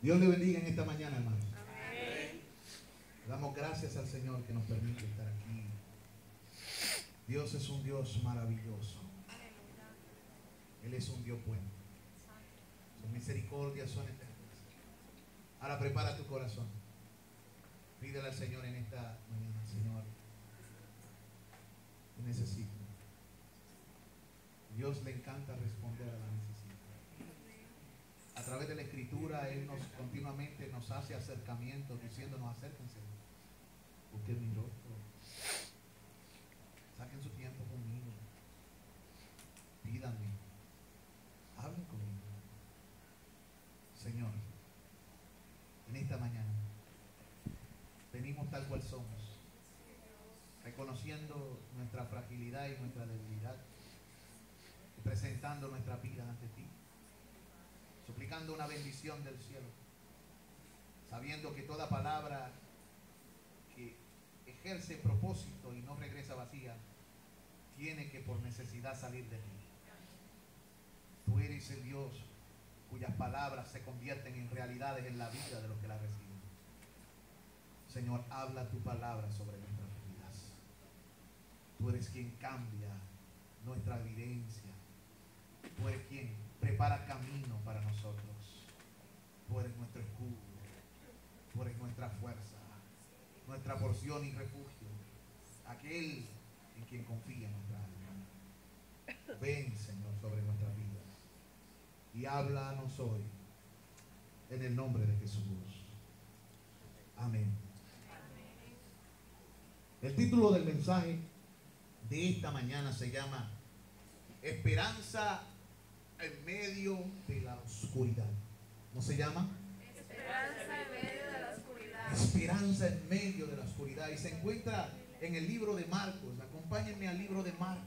Dios le bendiga en esta mañana, hermanos. Amén. Damos gracias al Señor que nos permite estar aquí. Dios es un Dios maravilloso. Él es un Dios bueno. Sus misericordias son eternas. Ahora prepara tu corazón. Pídele al Señor en esta mañana: Señor, te necesito. Dios le encanta responder a la necesidad. A través de la Escritura, Él continuamente nos hace acercamientos diciéndonos: acérquense, busquen mi rostro, saquen su tiempo conmigo, pídanme, hablen conmigo. Señor, en esta mañana venimos tal cual somos, reconociendo nuestra fragilidad y nuestra debilidad, y presentando nuestra vida ante ti, suplicando una bendición del cielo, sabiendo que toda palabra que ejerce propósito y no regresa vacía, tiene que por necesidad salir de ti. Tú eres el Dios cuyas palabras se convierten en realidades en la vida de los que la reciben. Señor, habla tu palabra sobre nuestras vidas. Tú eres quien cambia nuestra evidencia. Tú eres quien prepara camino para nosotros. Tú eres nuestro escudo. Tú eres nuestra fuerza, nuestra porción y refugio, aquel en quien confía nuestra alma. Ven, Señor, sobre nuestras vidas y háblanos hoy en el nombre de Jesús. Amén. El título del mensaje de esta mañana se llama Esperanza en medio de la oscuridad. ¿Cómo se llama? Esperanza en medio de la oscuridad. Esperanza en medio de la oscuridad. Y se encuentra en el libro de Marcos. Acompáñenme al libro de Marcos.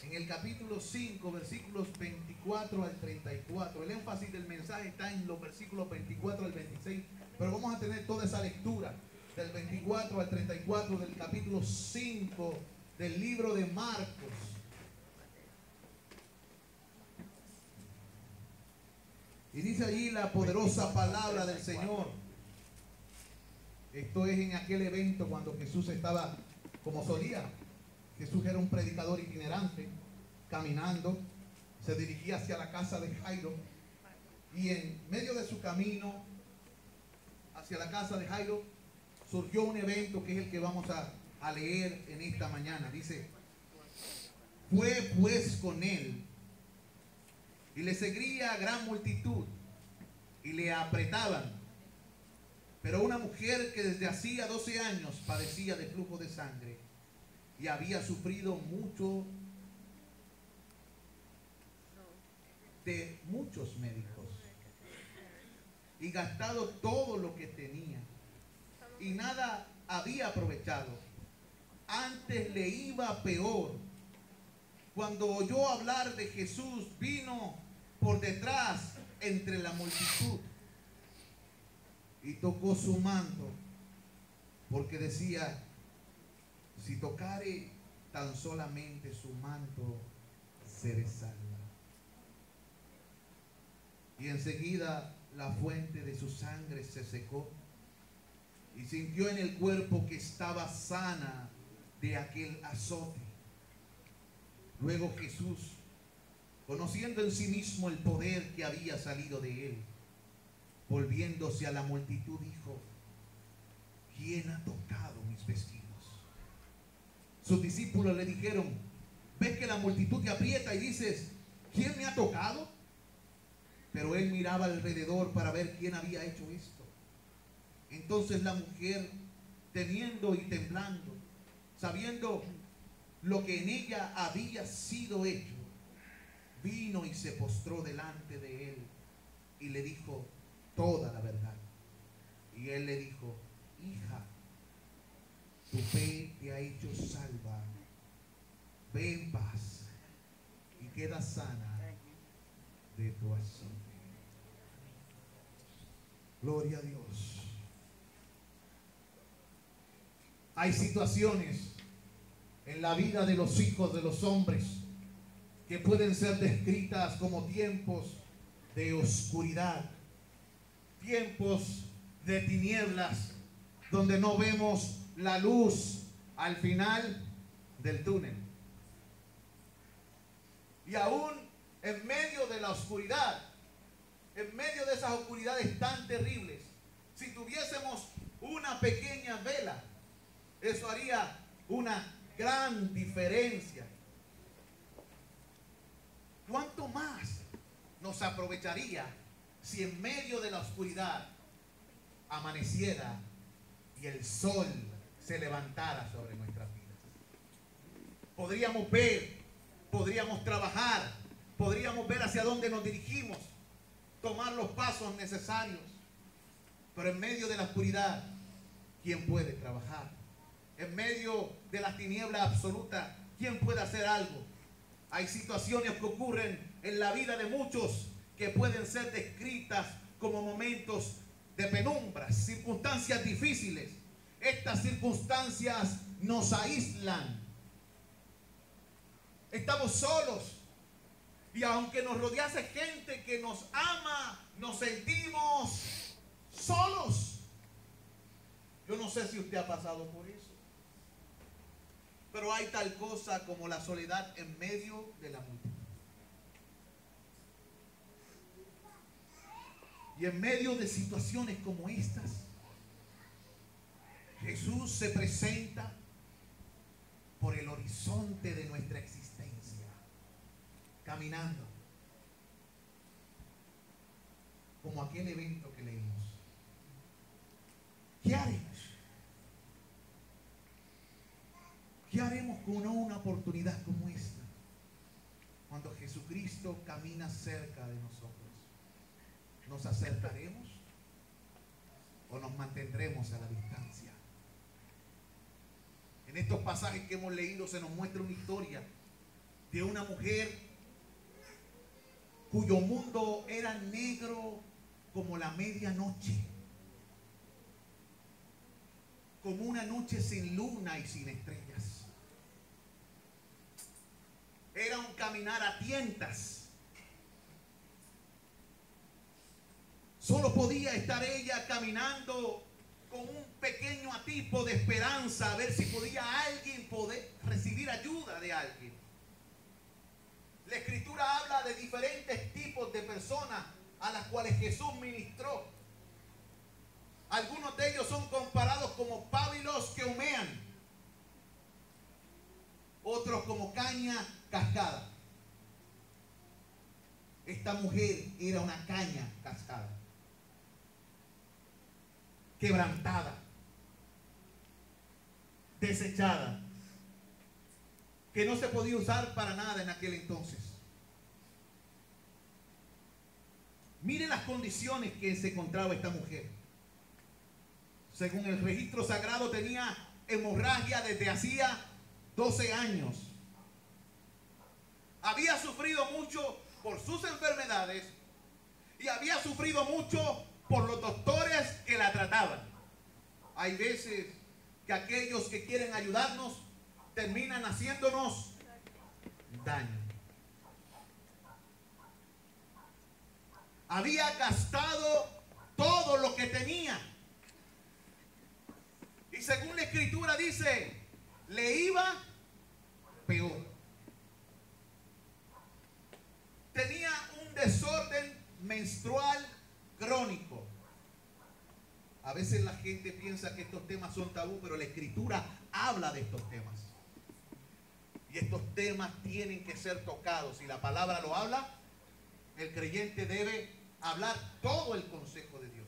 En el capítulo 5, versículos 24 al 34. El énfasis del mensaje está en los versículos 24 al 26. Pero vamos a tener toda esa lectura del 24 al 34 del capítulo 5 del libro de Marcos. Y dice allí la poderosa palabra del Señor. Esto es en aquel evento cuando Jesús estaba como solía. Jesús era un predicador itinerante, caminando, se dirigía hacia la casa de Jairo, y en medio de su camino hacia la casa de Jairo surgió un evento que es el que vamos a leer en esta mañana. Dice: fue pues con él, y le seguía gran multitud, y le apretaban. Pero una mujer que desde hacía 12 años padecía de flujo de sangre, y había sufrido mucho de muchos médicos, y gastado todo lo que tenía, y nada había aprovechado, antes le iba peor. Cuando oyó hablar de Jesús, vino por detrás entre la multitud y tocó su manto, porque decía: si tocare tan solamente su manto, seré salva. Y enseguida la fuente de su sangre se secó, y sintió en el cuerpo que estaba sana de aquel azote. Luego Jesús, conociendo en sí mismo el poder que había salido de él, volviéndose a la multitud, dijo: ¿quién ha tocado mis vestidos? Sus discípulos le dijeron: ves que la multitud te aprieta y dices: ¿quién me ha tocado? Pero él miraba alrededor para ver quién había hecho esto. Entonces la mujer, temiendo y temblando, sabiendo lo que en ella había sido hecho, vino y se postró delante de él y le dijo toda la verdad. Y él le dijo: hija, tu fe te ha hecho salva, ve en paz y queda sana de tu azote. Gloria a Dios. Hay situaciones en la vida de los hijos de los hombres que pueden ser descritas como tiempos de oscuridad, tiempos de tinieblas, donde no vemos la luz al final del túnel. Y aún en medio de la oscuridad, en medio de esas oscuridades tan terribles, si tuviésemos una pequeña vela, eso haría una gran diferencia. ¿Cuánto más nos aprovecharía si en medio de la oscuridad amaneciera y el sol se levantara sobre nuestras vidas? Podríamos ver, podríamos trabajar, podríamos ver hacia dónde nos dirigimos, tomar los pasos necesarios. Pero en medio de la oscuridad, ¿quién puede trabajar? En medio de la tiniebla absoluta, ¿quién puede hacer algo? Hay situaciones que ocurren en la vida de muchos que pueden ser descritas como momentos de penumbra, circunstancias difíciles. Estas circunstancias nos aíslan. Estamos solos. Y aunque nos rodease gente que nos ama, nos sentimos solos. Yo no sé si usted ha pasado por eso. Pero hay tal cosa como la soledad en medio de la multitud. Y en medio de situaciones como estas, Jesús se presenta por el horizonte de nuestra existencia, caminando, como aquel evento que leímos. ¿Qué haremos? ¿Qué haremos con una oportunidad como esta? Cuando Jesucristo camina cerca de nosotros, ¿nos acercaremos o nos mantendremos a la distancia? En estos pasajes que hemos leído se nos muestra una historia de una mujer cuyo mundo era negro como la medianoche, como una noche sin luna y sin estrellas. Era un caminar a tientas. Solo podía estar ella caminando con un pequeño atisbo de esperanza, a ver si podía alguien poder recibir ayuda de alguien. La Escritura habla de diferentes tipos de personas a las cuales Jesús ministró. Algunos de ellos son comparados como pábilos que humean, otros como caña cascada. Esta mujer era una caña cascada, quebrantada, desechada, que no se podía usar para nada en aquel entonces. Miren las condiciones que se encontraba esta mujer. Según el registro sagrado, tenía hemorragia desde hacía 12 años. Había sufrido mucho por sus enfermedades y había sufrido mucho por los doctores que la trataban. Hay veces que aquellos que quieren ayudarnos terminan haciéndonos daño. Había gastado todo lo que tenía. Y según la Escritura dice, le iba peor. Tenía un desorden menstrual crónico. A veces la gente piensa que estos temas son tabú, pero la Escritura habla de estos temas. Y estos temas tienen que ser tocados. Si la palabra lo habla, el creyente debe hablar todo el consejo de Dios.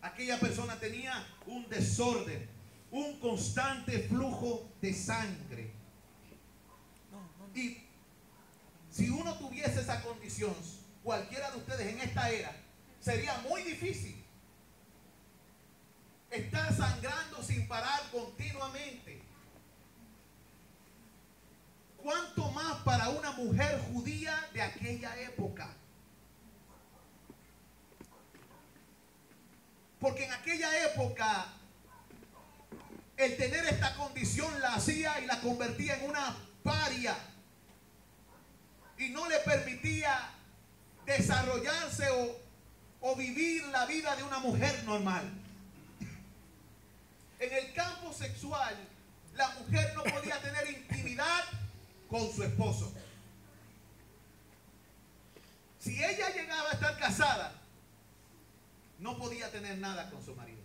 Aquella persona tenía un desorden, un constante flujo de sangre. Y si uno tuviese esa condición, cualquiera de ustedes en esta era, sería muy difícil estar sangrando sin parar continuamente. ¿Cuánto más para una mujer judía de aquella época? Porque en aquella época el tener esta condición la hacía y la convertía en una paria y no le permitía desarrollarse o vivir la vida de una mujer normal. En el campo sexual, la mujer no podía tener intimidad con su esposo. Si ella llegaba a estar casada, no podía tener nada con su marido.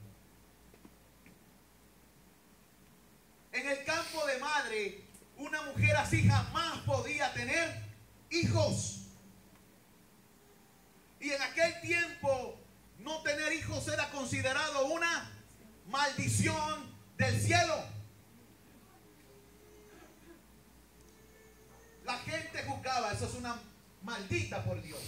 En el campo de madre, una mujer así jamás podía tener hijos. Y en aquel tiempo, no tener hijos era considerado una maldición del cielo. La gente juzgaba, eso es una maldita por Dios.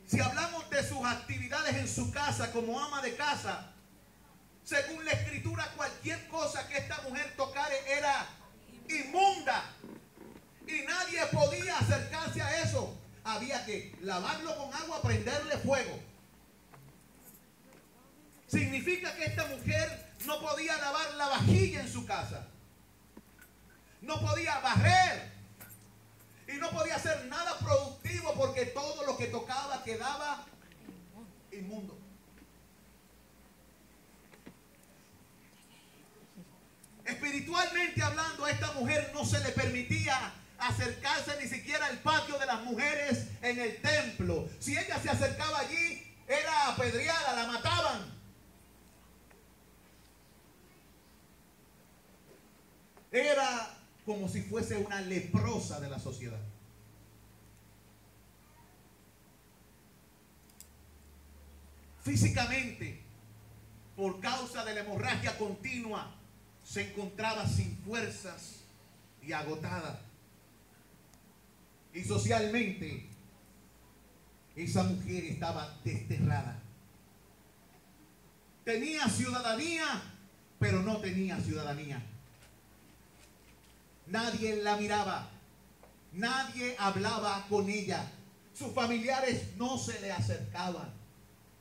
Si hablamos de sus actividades en su casa como ama de casa, según la escritura, cualquier cosa que esta mujer tocara era inmunda. Y nadie podía acercarse a eso. Había que lavarlo con agua, prenderle fuego. Significa que esta mujer no podía lavar la vajilla en su casa. No podía barrer. Y no podía hacer nada productivo porque todo lo que tocaba quedaba inmundo. Espiritualmente hablando, a esta mujer no se le permitía acercarse ni siquiera al patio de las mujeres en el templo. Si ella se acercaba allí, era apedreada, la mataban. Era como si fuese una leprosa de la sociedad. Físicamente, por causa de la hemorragia continua, se encontraba sin fuerzas y agotada. Y socialmente, esa mujer estaba desterrada. Tenía ciudadanía, pero no tenía ciudadanía. Nadie la miraba. Nadie hablaba con ella. Sus familiares no se le acercaban.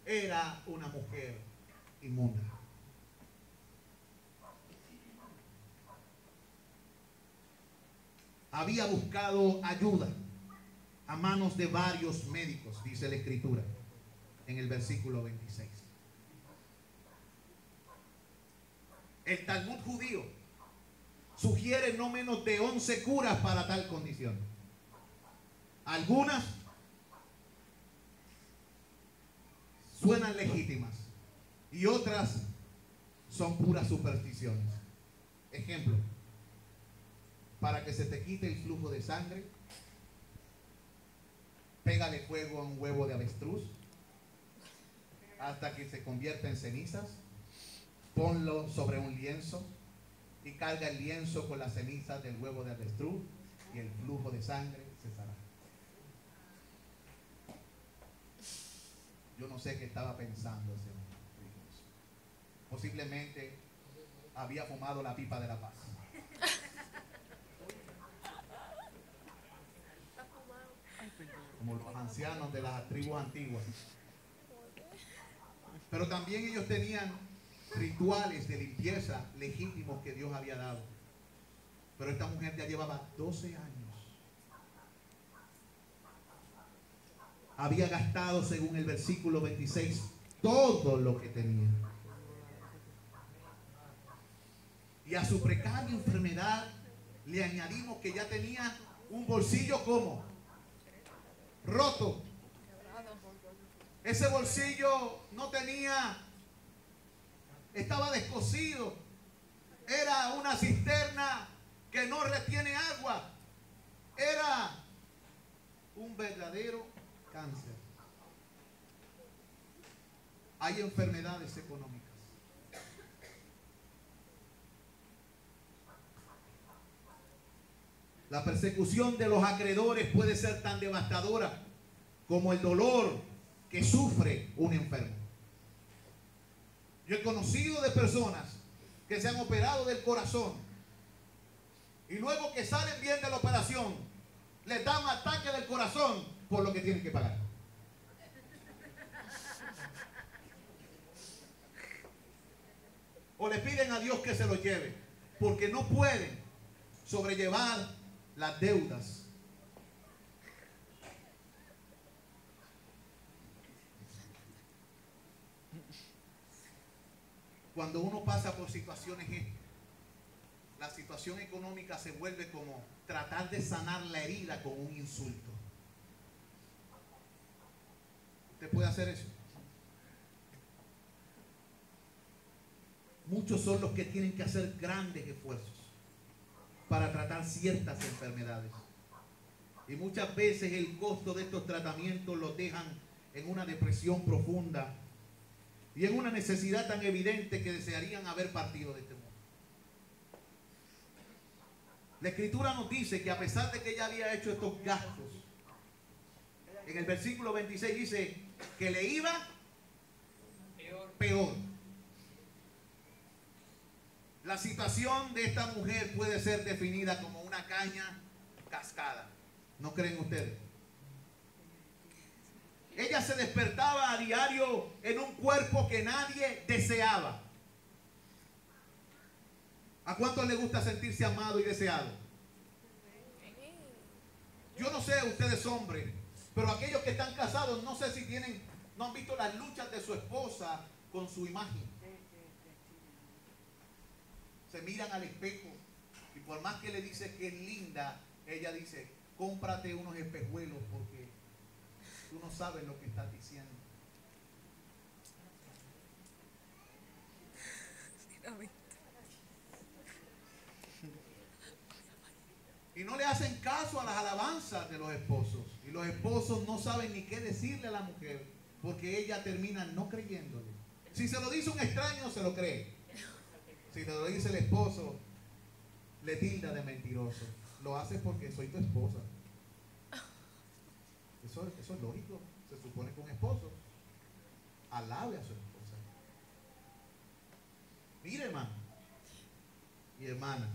Era una mujer inmunda. Había buscado ayuda a manos de varios médicos, dice la escritura en el versículo 26. El Talmud judío sugiere no menos de 11 curas para tal condición. Algunas suenan legítimas y otras son puras supersticiones. Ejemplo: para que se te quite el flujo de sangre, pégale fuego a un huevo de avestruz hasta que se convierta en cenizas, ponlo sobre un lienzo y carga el lienzo con las cenizas del huevo de avestruz y el flujo de sangre cesará. Yo no sé qué estaba pensando ese hombre. Posiblemente había fumado la pipa de la paz. Como los ancianos de las tribus antiguas. Pero también ellos tenían rituales de limpieza legítimos que Dios había dado. Pero esta mujer ya llevaba 12 años. Había gastado, según el versículo 26, todo lo que tenía. Y a su precaria enfermedad le añadimos que ya tenía un bolsillo como roto. Ese bolsillo no tenía, estaba descosido. Era una cisterna que no retiene agua. Era un verdadero cáncer. Hay enfermedades económicas. La persecución de los acreedores puede ser tan devastadora como el dolor que sufre un enfermo. Yo he conocido de personas que se han operado del corazón y luego que salen bien de la operación les da un ataque del corazón por lo que tienen que pagar. O le piden a Dios que se lo lleve porque no pueden sobrellevar las deudas. Cuando uno pasa por situaciones, la situación económica se vuelve como tratar de sanar la herida con un insulto. ¿Usted puede hacer eso? Muchos son los que tienen que hacer grandes esfuerzos para tratar ciertas enfermedades. Y muchas veces el costo de estos tratamientos los dejan en una depresión profunda y en una necesidad tan evidente que desearían haber partido de este mundo. La Escritura nos dice que a pesar de que ella había hecho estos gastos, en el versículo 26 dice que le iba peor. La situación de esta mujer puede ser definida como una caña cascada. ¿No creen ustedes? Ella se despertaba a diario en un cuerpo que nadie deseaba. ¿A cuántos les gusta sentirse amado y deseado? Yo no sé, ustedes hombres, pero aquellos que están casados, no sé si no han visto las luchas de su esposa con su imagen. Se miran al espejo y por más que le dice que es linda, ella dice, cómprate unos espejuelos porque tú no sabes lo que estás diciendo. Y no le hacen caso a las alabanzas de los esposos. Y los esposos no saben ni qué decirle a la mujer porque ella termina no creyéndole. Si se lo dice un extraño, se lo cree. Si te lo dice el esposo, le tilda de mentiroso. Lo haces porque soy tu esposa. Eso es lógico. Se supone que un esposo alabe a su esposa. Mire, hermano y hermana,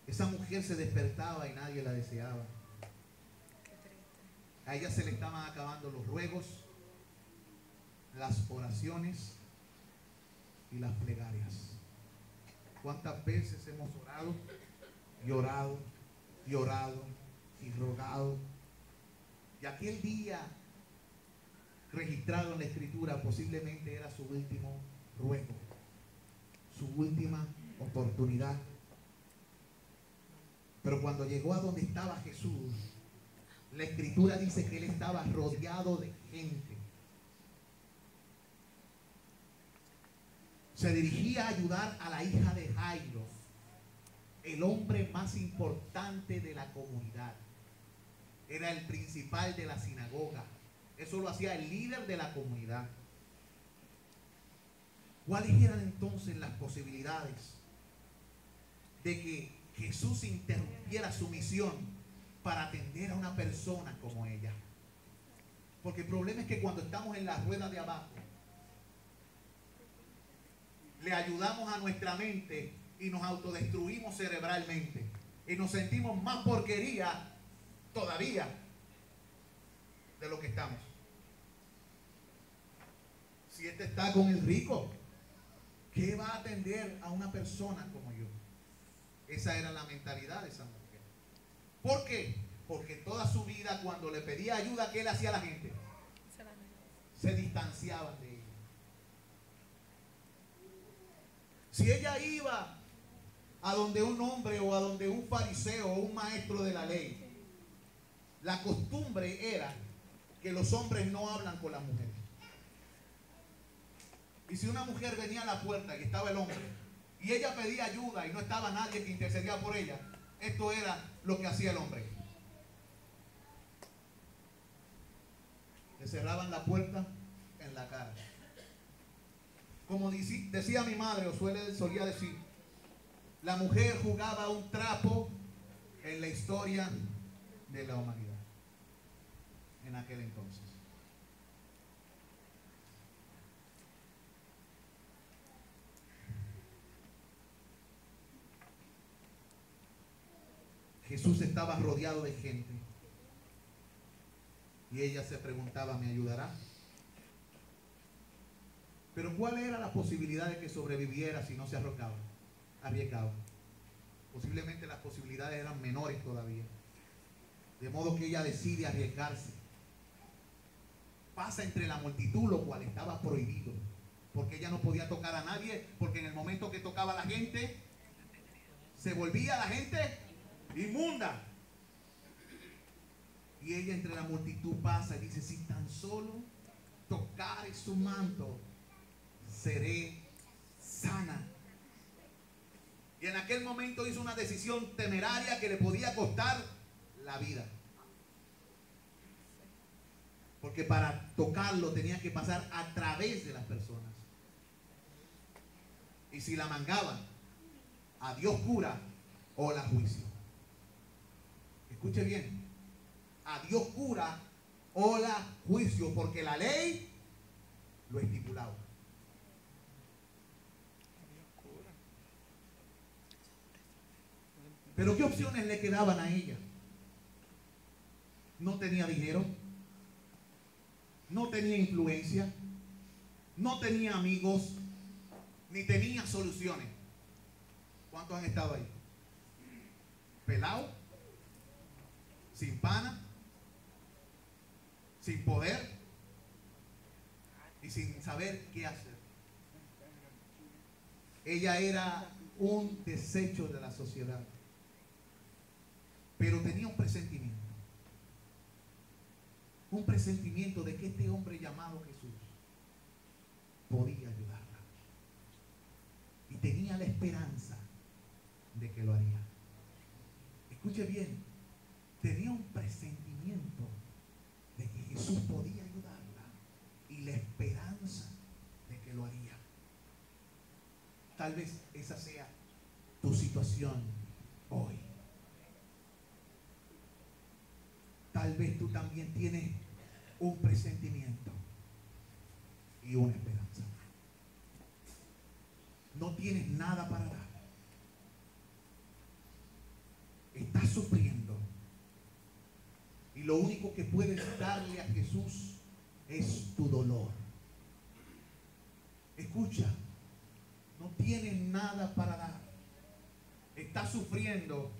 esa mujer se despertaba y nadie la deseaba. A ella se le estaban acabando los ruegos, las oraciones y las plegarias. ¿Cuántas veces hemos orado y orado y orado y rogado? Y aquel día registrado en la Escritura posiblemente era su último ruego, su última oportunidad. Pero cuando llegó a donde estaba Jesús, la Escritura dice que él estaba rodeado de gente. Se dirigía a ayudar a la hija de Jairo, el hombre más importante de la comunidad. Era el principal de la sinagoga. Eso lo hacía el líder de la comunidad. ¿Cuáles eran entonces las posibilidades de que Jesús interrumpiera su misión para atender a una persona como ella? Porque el problema es que cuando estamos en la rueda de abajo, le ayudamos a nuestra mente y nos autodestruimos cerebralmente y nos sentimos más porquería todavía de lo que estamos. Si este está con el rico, ¿qué va a atender a una persona como yo? Esa era la mentalidad de esa mujer. ¿Por qué? Porque toda su vida, cuando le pedía ayuda, ¿qué le hacía a la gente? Se distanciaban de ella. Si ella iba a donde un hombre o a donde un fariseo o un maestro de la ley, la costumbre era que los hombres no hablan con las mujeres. Y si una mujer venía a la puerta y estaba el hombre y ella pedía ayuda y no estaba nadie que intercedía por ella, esto era lo que hacía el hombre. Le cerraban la puerta en la cara. Como decía mi madre, o solía decir, la mujer jugaba un trapo en la historia de la humanidad en aquel entonces. Jesús estaba rodeado de gente y ella se preguntaba, ¿me ayudará? Pero ¿cuál era la posibilidad de que sobreviviera si no se arriesgaba? Posiblemente las posibilidades eran menores todavía. De modo que ella decide arriesgarse. Pasa entre la multitud, lo cual estaba prohibido. Porque ella no podía tocar a nadie, porque en el momento que tocaba a la gente, se volvía la gente inmunda. Y ella entre la multitud pasa y dice, si tan solo tocare su manto, seré sana. Y en aquel momento hizo una decisión temeraria que le podía costar la vida. Porque para tocarlo tenía que pasar a través de las personas. Y si la mangaban, a Dios cura o la juicio. Escuche bien. A Dios cura o la juicio, porque la ley lo estipulaba. Pero ¿qué opciones le quedaban a ella? No tenía dinero, no tenía influencia, no tenía amigos, ni tenía soluciones. ¿Cuántos han estado ahí? Pelado, sin pana, sin poder y sin saber qué hacer. Ella era un desecho de la sociedad, pero tenía un presentimiento de que este hombre llamado Jesús podía ayudarla, y tenía la esperanza de que lo haría. Escuche bien, tenía un presentimiento de que Jesús podía ayudarla y la esperanza de que lo haría. Tal vez esa sea tu situación hoy. Tal vez tú también tienes un presentimiento y una esperanza. No tienes nada para dar. Estás sufriendo. Y lo único que puedes darle a Jesús es tu dolor. Escucha, no tienes nada para dar. Estás sufriendo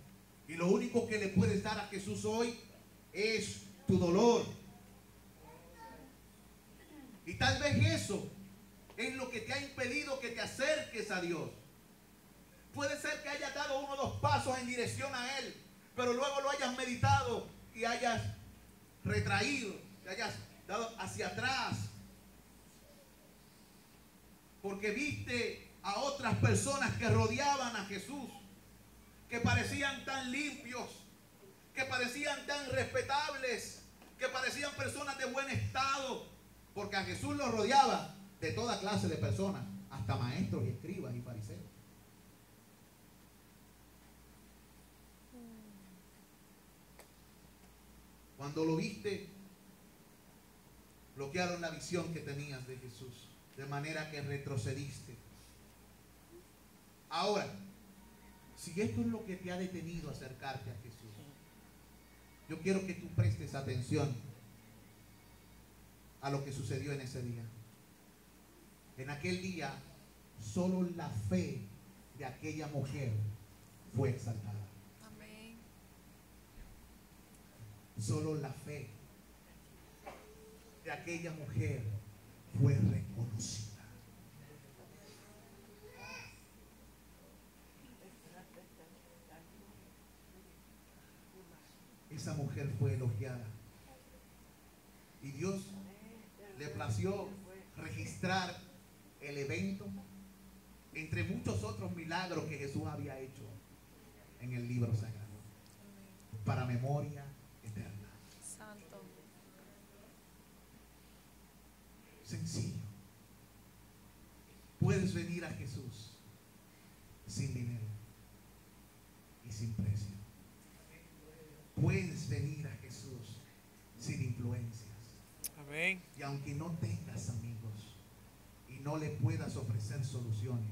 y lo único que le puedes dar a Jesús hoy es tu dolor. Y tal vez eso es lo que te ha impedido que te acerques a Dios. Puede ser que hayas dado 1 o 2 pasos en dirección a Él, pero luego lo hayas meditado y hayas retraído, te hayas dado hacia atrás, porque viste a otras personas que rodeaban a Jesús, que parecían tan limpios, que parecían tan respetables, que parecían personas de buen estado, porque a Jesús lo rodeaba de toda clase de personas, hasta maestros y escribas y fariseos. Cuando lo viste, bloquearon la visión que tenías de Jesús, de manera que retrocediste. Ahora, si esto es lo que te ha detenido a acercarte a Jesús, yo quiero que tú prestes atención a lo que sucedió en ese día. En aquel día, solo la fe de aquella mujer fue exaltada. Amén. Solo la fe de aquella mujer fue reconocida. Esa mujer fue elogiada. Y Dios le plació registrar el evento entre muchos otros milagros que Jesús había hecho en el libro sagrado, para memoria eterna. Santo. Sencillo. Puedes venir a Jesús sin dinero y sin precio. Puedes venir a Jesús sin influencias. Amén. Y aunque no tengas amigos y no le puedas ofrecer soluciones,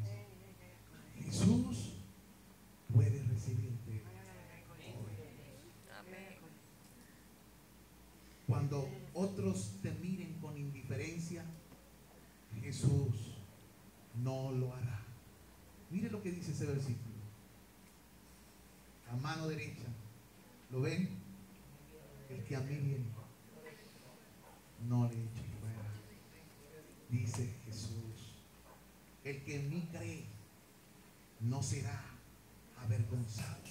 Jesús puede recibirte hoy. Amén. Cuando otros te miren con indiferencia, Jesús no lo hará. Mire lo que dice ese versículo. a mano derecha. ¿Lo ven? El que a mí viene, no le echo fuera. Dice Jesús, el que en mí cree no será avergonzado.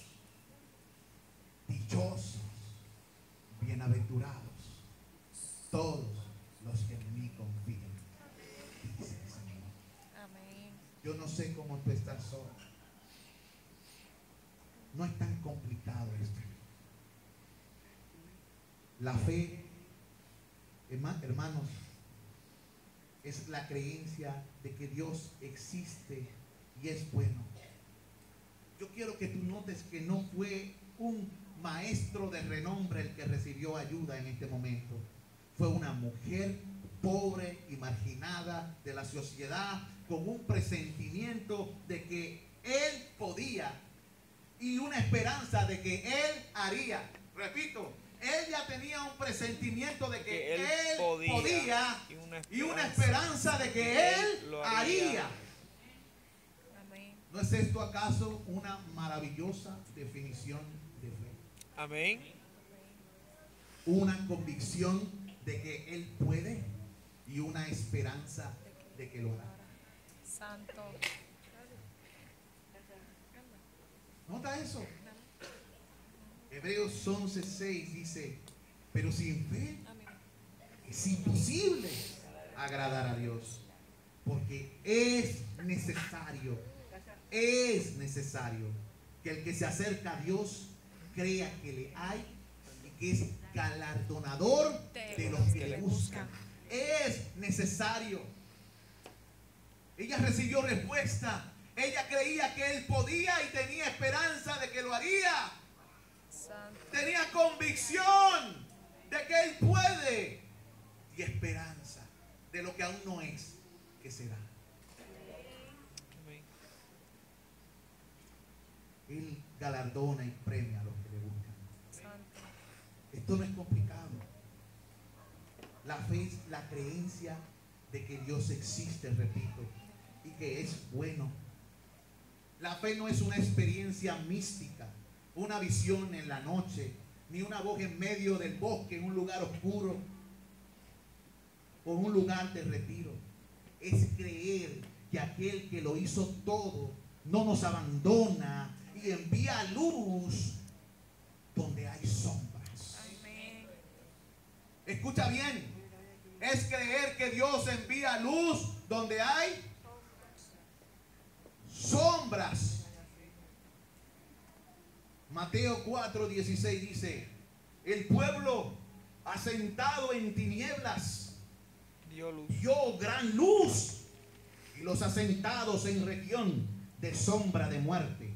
Dichosos, bienaventurados, todos los que en mí confían, dice el Señor. Amén. Yo no sé cómo tú estás hoy. No es tan complicado esto. La fe, hermanos, es la creencia de que Dios existe y es bueno. Yo quiero que tú notes que no fue un maestro de renombre el que recibió ayuda en este momento. Fue una mujer pobre y marginada de la sociedad, con un presentimiento de que él podía y una esperanza de que él haría. Repito, ella tenía un presentimiento de que él podía y una esperanza de que él lo haría. Amén. ¿No es esto acaso una maravillosa definición de fe? Amén. Una convicción de que él puede y una esperanza de que lo hará. Santo. ¿Nota eso? Hebreos 11:6 dice, pero sin fe Amén. es imposible agradar a Dios, porque es necesario que el que se acerca a Dios crea que le hay y que es galardonador de los que le buscan. Es necesario. Ella recibió respuesta. Ella creía que él podía y tenía esperanza de que lo haría. Santo. Tenía convicción de que él puede y esperanza de lo que aún no es, que será. Amén. Él galardona y premia a los que le buscan. Santo. Esto no es complicado. La fe es la creencia de que Dios existe, repito, y que es bueno. La fe no es una experiencia mística, una visión en la noche, ni una voz en medio del bosque, en un lugar oscuro, o en un lugar de retiro. Es creer que aquel que lo hizo todo no nos abandona y envía luz donde hay sombras. Amén. Escucha bien, es creer que Dios envía luz donde hay sombras. Mateo 4:16 dice, el pueblo asentado en tinieblas Dio luz. vio gran luz, y los asentados en región de sombra de muerte,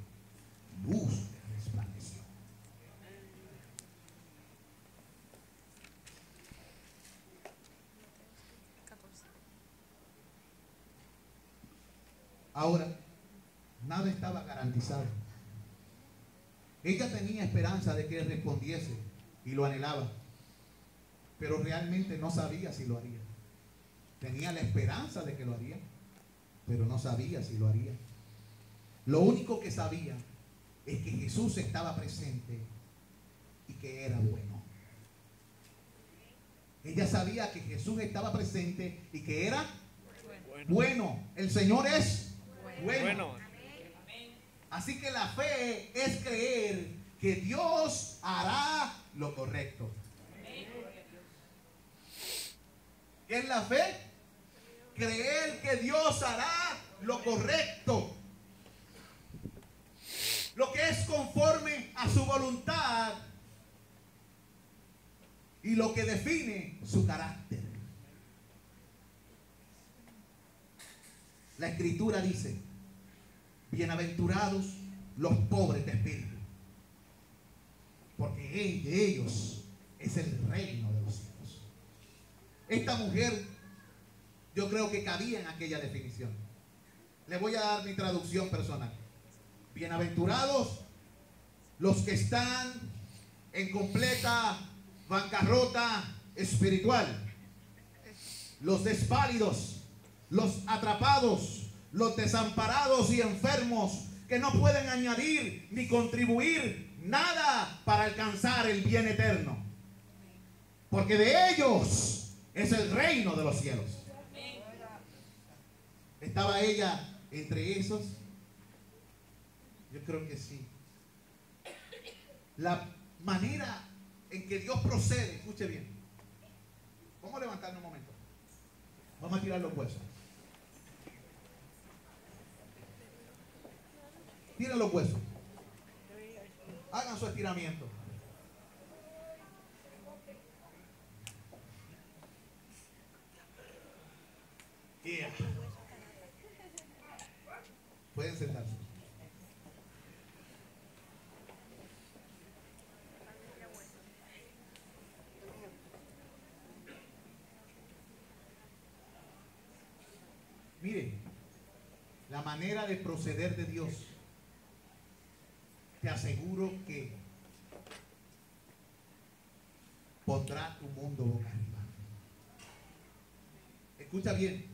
luz resplandeció. Ahora, nada estaba garantizado. Ella tenía esperanza de que él respondiese y lo anhelaba, pero realmente no sabía si lo haría. Tenía la esperanza de que lo haría, pero no sabía si lo haría. Lo único que sabía es que Jesús estaba presente y que era bueno. Ella sabía que Jesús estaba presente y que era bueno. El Señor es bueno. Así que la fe es creer que Dios hará lo correcto. ¿Qué es la fe? Creer que Dios hará lo correcto, lo que es conforme a su voluntad y lo que define su carácter. La Escritura dice, bienaventurados los pobres de espíritu, porque de ellos es el reino de los cielos. Esta mujer, yo creo que cabía en aquella definición. Le voy a dar mi traducción personal. Bienaventurados los que están en completa bancarrota espiritual, los desválidos, los atrapados, los desamparados y enfermos, que no pueden añadir ni contribuir nada para alcanzar el bien eterno, porque de ellos es el reino de los cielos. ¿Estaba ella entre esos? Yo creo que sí. La manera en que Dios procede, escuche bien. Vamos a levantarnos un momento. Vamos a tirar los huesos. Tiren los huesos. Hagan su estiramiento. Yeah. Pueden sentarse. Mire, la manera de proceder de Dios, te aseguro que pondrá tu mundo boca arriba. Escucha bien,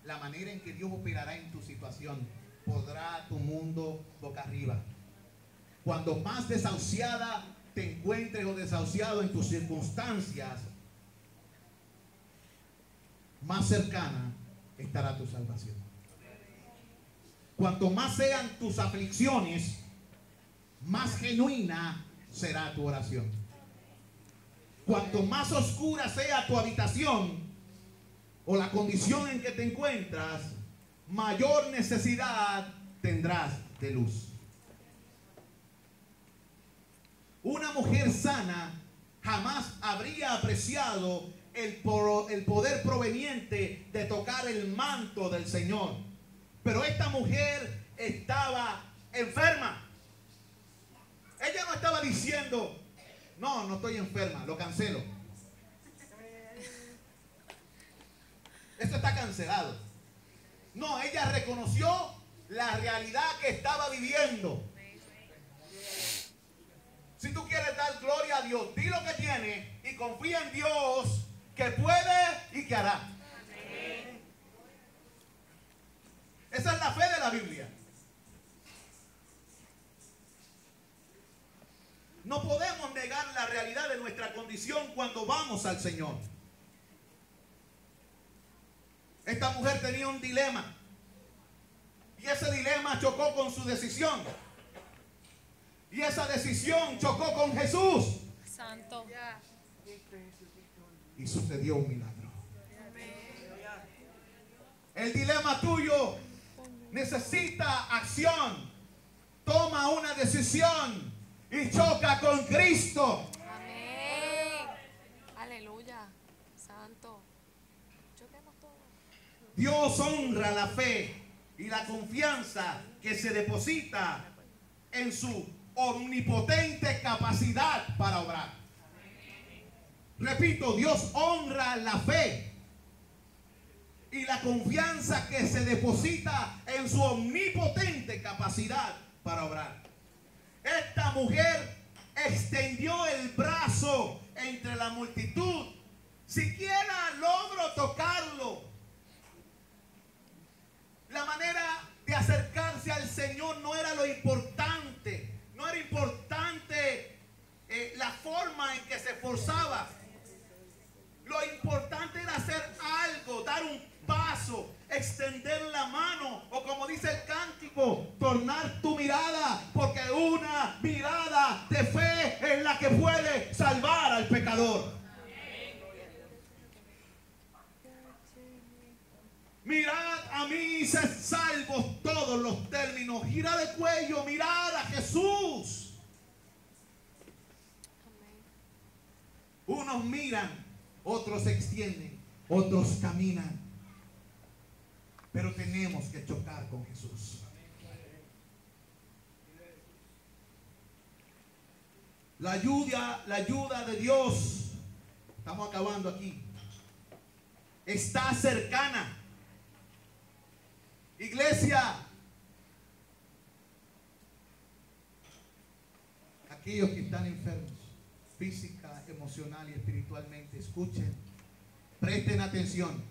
la manera en que Dios operará en tu situación pondrá tu mundo boca arriba. Cuando más desahuciada te encuentres o desahuciado en tus circunstancias, más cercana estará tu salvación. Cuanto más sean tus aflicciones, más genuina será tu oración. Cuanto más oscura sea tu habitación o la condición en que te encuentras, mayor necesidad tendrás de luz. Una mujer sana jamás habría apreciado el poder proveniente de tocar el manto del Señor. Pero esta mujer estaba enferma. Ella no estaba diciendo, no, no estoy enferma, lo cancelo. Esto está cancelado. No, ella reconoció la realidad que estaba viviendo. Si tú quieres dar gloria a Dios, di lo que tiene y confía en Dios que puede y que hará. Esa es la fe de la Biblia. No podemos negar la realidad de nuestra condición cuando vamos al Señor. Esta mujer tenía un dilema. Y ese dilema chocó con su decisión. Y esa decisión chocó con Jesús. Santo. Y sucedió un milagro. El dilema tuyo necesita acción. Toma una decisión y choca con Cristo. Amén. Aleluya. Santo. Choquemos todos. Dios honra la fe y la confianza que se deposita en su omnipotente capacidad para obrar. Repito, Dios honra la fe y la confianza que se deposita en su omnipotente capacidad para obrar. Esta mujer extendió el brazo entre la multitud. Siquiera logró tocarlo. La manera de acercarse al Señor no era lo importante. No era importante la forma en que se esforzaba. Lo importante era hacer algo, dar un paso, extender la mano, o como dice el cántico, tornar tu mirada, porque una mirada de fe es la que puede salvar al pecador. Mirad a mí, sed salvos todos los términos. Girad de cuello, mirad a Jesús. Unos miran, otros se extienden, otros caminan. Pero tenemos que chocar con Jesús. La ayuda de Dios, estamos acabando aquí, está cercana. Iglesia, aquellos que están enfermos, física, emocional y espiritualmente, escuchen, presten atención.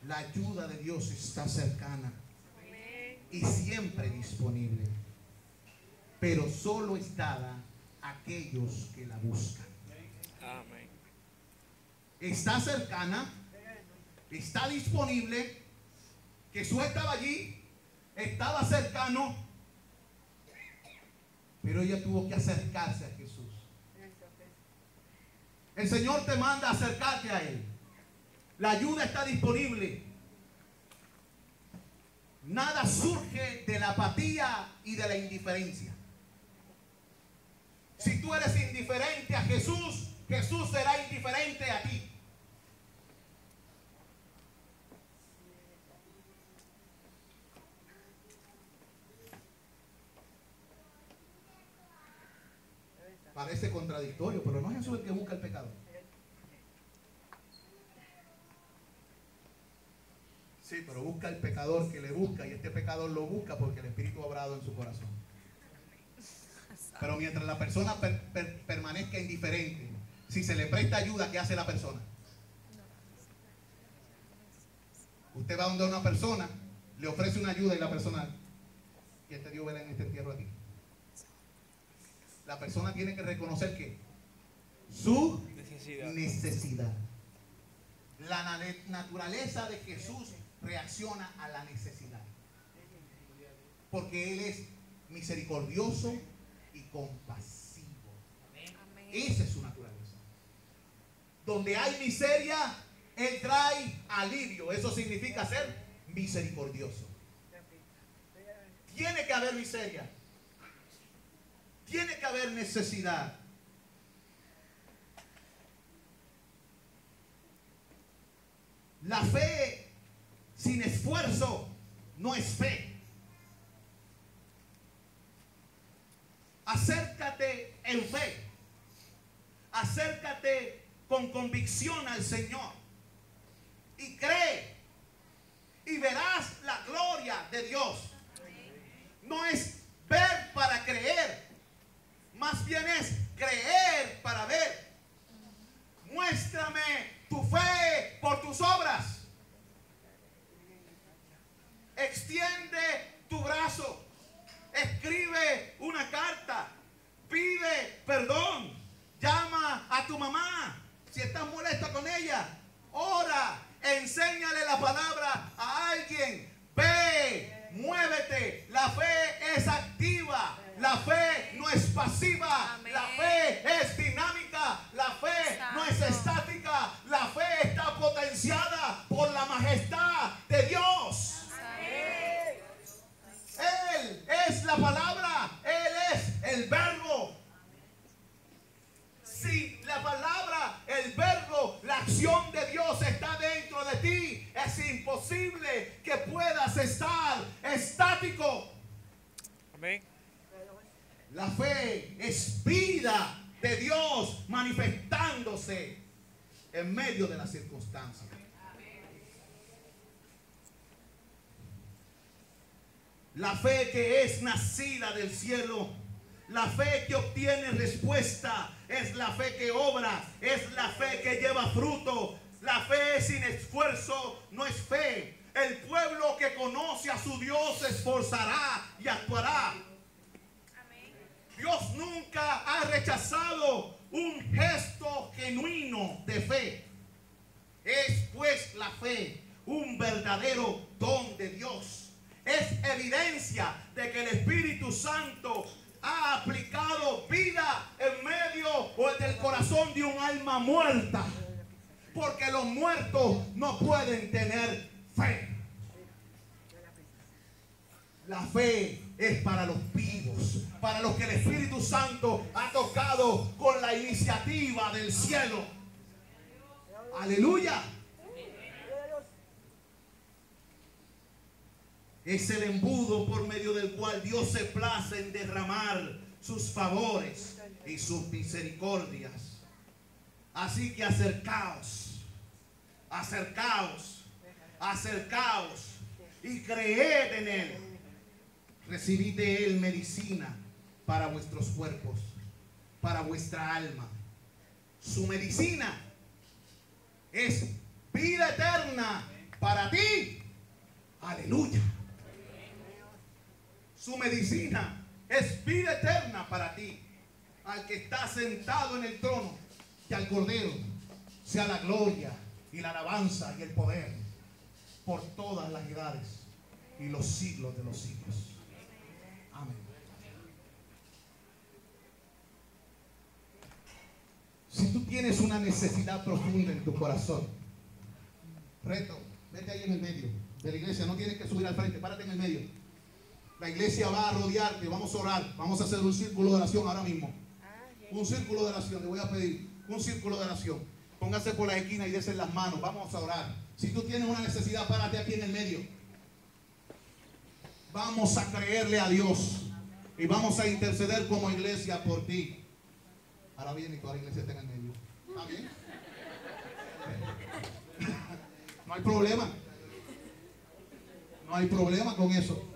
La ayuda de Dios está cercana y siempre disponible. pero solo es dada a aquellos que la buscan. Amén. Está cercana, está disponible. Jesús estaba allí, estaba cercano, pero ella tuvo que acercarse a Jesús. El Señor te manda a acercarte a Él. La ayuda está disponible. Nada surge de la apatía y de la indiferencia. Si tú eres indiferente a Jesús, Jesús será indiferente a ti. Parece contradictorio, pero no es Jesús el que busca el pecado. Sí, pero busca el pecador que le busca, y este pecador lo busca porque el Espíritu ha obrado en su corazón. Pero mientras la persona permanezca indiferente, si se le presta ayuda, ¿qué hace la persona? Usted va donde una persona, le ofrece una ayuda y la persona, ¿quién te dio vela en este entierro a ti? La persona tiene que reconocer que su necesidad. La naturaleza de Jesús reacciona a la necesidad. Porque Él es misericordioso y compasivo. Amén. Esa es su naturaleza. Donde hay miseria, Él trae alivio. Eso significa ser misericordioso. Tiene que haber miseria. Tiene que haber necesidad. La fe sin esfuerzo no es fe. Acércate en fe. Acércate con convicción al Señor. Y cree. Y verás la gloria de Dios. No es ver para creer. Más bien es creer para ver. Muéstrame tu fe por tus obras. Extiende tu brazo. Escribe una carta. Pide perdón. Llama a tu mamá si estás molesta con ella. Ora. Enséñale la palabra a alguien. Ve. Muévete. La fe es activa. La fe no es pasiva. Amén. La fe es dinámica. La fe no es estática. La fe está potenciada por la majestad de Dios. Amén. Él es la palabra. Él es el verbo. Si la palabra, el verbo, la acción de Dios está dentro de ti, es imposible que puedas estar estático. Amén. La fe es vida de Dios manifestándose en medio de las circunstancias. La fe que es nacida del cielo, la fe que obtiene respuesta, es la fe que obra, es la fe que lleva fruto. La fe sin esfuerzo no es fe. El pueblo que conoce a su Dios se esforzará y actuará. Dios nunca ha rechazado un gesto genuino de fe. Es pues la fe un verdadero don de Dios. Es evidencia de que el Espíritu Santo ha aplicado vida en medio o del corazón de un alma muerta. Porque los muertos no pueden tener fe. La fe es para los vivos, para los que el Espíritu Santo ha tocado con la iniciativa del cielo. Aleluya. Es el embudo por medio del cual Dios se place en derramar sus favores y sus misericordias. Así que acercaos, acercaos, acercaos y creed en Él. Recibid de Él medicina para vuestros cuerpos, para vuestra alma. Su medicina es vida eterna para ti. Aleluya. Su medicina es vida eterna para ti, al que está sentado en el trono, y al Cordero sea la gloria y la alabanza y el poder por todas las edades y los siglos de los siglos. Amén. Si tú tienes una necesidad profunda en tu corazón, reto, vete ahí en el medio de la iglesia, no tienes que subir al frente, párate en el medio. La iglesia va a rodearte, vamos a orar, vamos a hacer un círculo de oración ahora mismo. Un círculo de oración, le voy a pedir, un círculo de oración. Póngase por la esquina y desen las manos, vamos a orar. Si tú tienes una necesidad, párate aquí en el medio. Vamos a creerle a Dios y vamos a interceder como iglesia por ti. Ahora bien, y toda la iglesia está en el medio. ¿Está bien? No hay problema. No hay problema con eso.